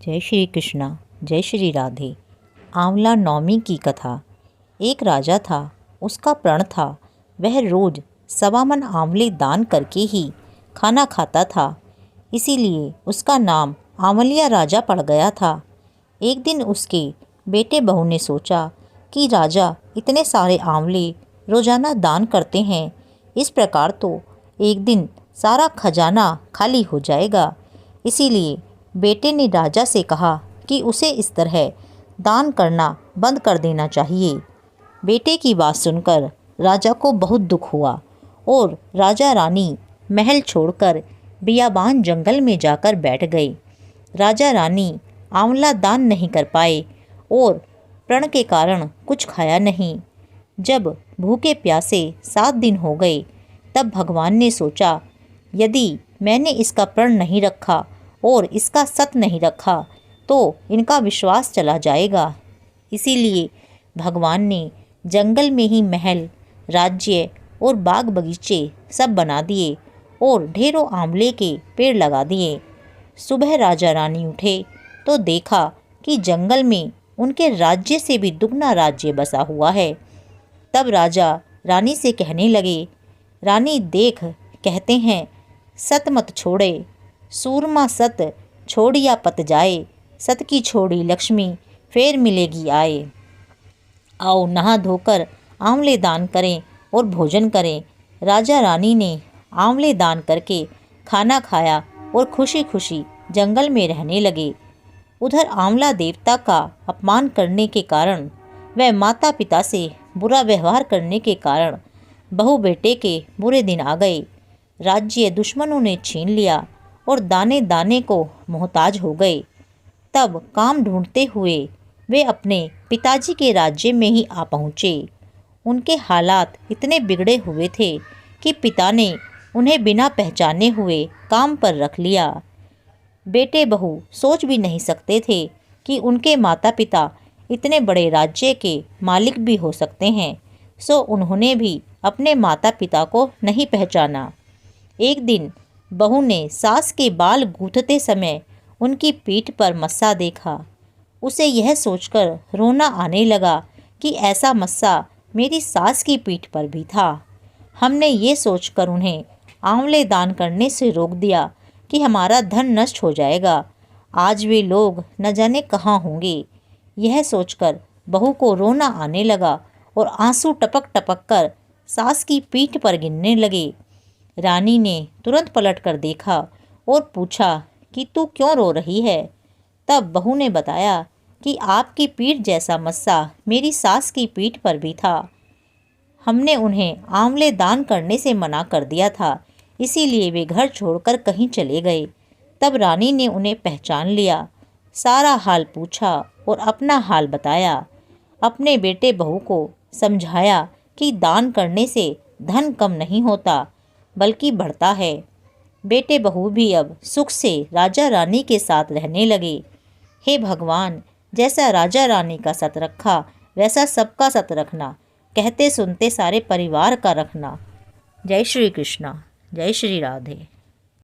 जय श्री कृष्णा, जय श्री राधे। आंवला नवमी की कथा। एक राजा था, उसका प्रण था। वह रोज 1.25 मन आंवले दान करके ही खाना खाता था। इसीलिए उसका नाम आंवलिया राजा पड़ गया था। एक दिन उसके बेटे बहू ने सोचा कि राजा इतने सारे आंवले रोजाना दान करते हैं, इस प्रकार तो एक दिन सारा खजाना खाली हो जाएगा। इसीलिए बेटे ने राजा से कहा कि उसे इस तरह दान करना बंद कर देना चाहिए। बेटे की बात सुनकर राजा को बहुत दुख हुआ और राजा रानी महल छोड़कर बियाबान जंगल में जाकर बैठ गए। राजा रानी आंवला दान नहीं कर पाए और प्रण के कारण कुछ खाया नहीं। जब भूखे प्यासे 7 दिन हो गए, तब भगवान ने सोचा, यदि मैंने इसका प्रण नहीं रखा और इसका सत नहीं रखा तो इनका विश्वास चला जाएगा। इसीलिए भगवान ने जंगल में ही महल, राज्य और बाग बगीचे सब बना दिए और ढेरों आंवले के पेड़ लगा दिए। सुबह राजा रानी उठे तो देखा कि जंगल में उनके राज्य से भी दुगना राज्य बसा हुआ है। तब राजा रानी से कहने लगे, रानी देख, कहते हैं सत मत छोड़े, सूरमा सत छोड़िया पत जाए, सत की छोड़ी लक्ष्मी फेर मिलेगी आए। आओ नहा धोकर आंवले दान करें और भोजन करें। राजा रानी ने आंवले दान करके खाना खाया और खुशी खुशी जंगल में रहने लगे। उधर आंवला देवता का अपमान करने के कारण व माता पिता से बुरा व्यवहार करने के कारण बहू बेटे के बुरे दिन आ गए। राज्य दुश्मनों ने छीन लिया और दाने दाने को मोहताज हो गए। तब काम ढूंढते हुए वे अपने पिताजी के राज्य में ही आ पहुँचे। उनके हालात इतने बिगड़े हुए थे कि पिता ने उन्हें बिना पहचाने हुए काम पर रख लिया। बेटे बहू सोच भी नहीं सकते थे कि उनके माता पिता इतने बड़े राज्य के मालिक भी हो सकते हैं, सो उन्होंने भी अपने माता पिता को नहीं पहचाना। एक दिन बहू ने सास के बाल गूंथते समय उनकी पीठ पर मस्सा देखा। उसे यह सोचकर रोना आने लगा कि ऐसा मस्सा मेरी सास की पीठ पर भी था। हमने ये सोचकर उन्हें आंवले दान करने से रोक दिया कि हमारा धन नष्ट हो जाएगा। आज वे लोग न जाने कहाँ होंगे। यह सोचकर बहू को रोना आने लगा और आंसू टपक टपक कर सास की पीठ पर गिरने लगे। रानी ने तुरंत पलट कर देखा और पूछा कि तू क्यों रो रही है? तब बहू ने बताया कि आपकी पीठ जैसा मस्सा मेरी सास की पीठ पर भी था। हमने उन्हें आंवले दान करने से मना कर दिया था, इसीलिए वे घर छोड़कर कहीं चले गए। तब रानी ने उन्हें पहचान लिया, सारा हाल पूछा और अपना हाल बताया। अपने बेटे बहू को समझाया कि दान करने से धन कम नहीं होता बल्कि बढ़ता है। बेटे बहू भी अब सुख से राजा रानी के साथ रहने लगे। हे भगवान, जैसा राजा रानी का सत रखा वैसा सबका सत रखना, कहते सुनते सारे परिवार का रखना। जय श्री कृष्णा, जय श्री राधे।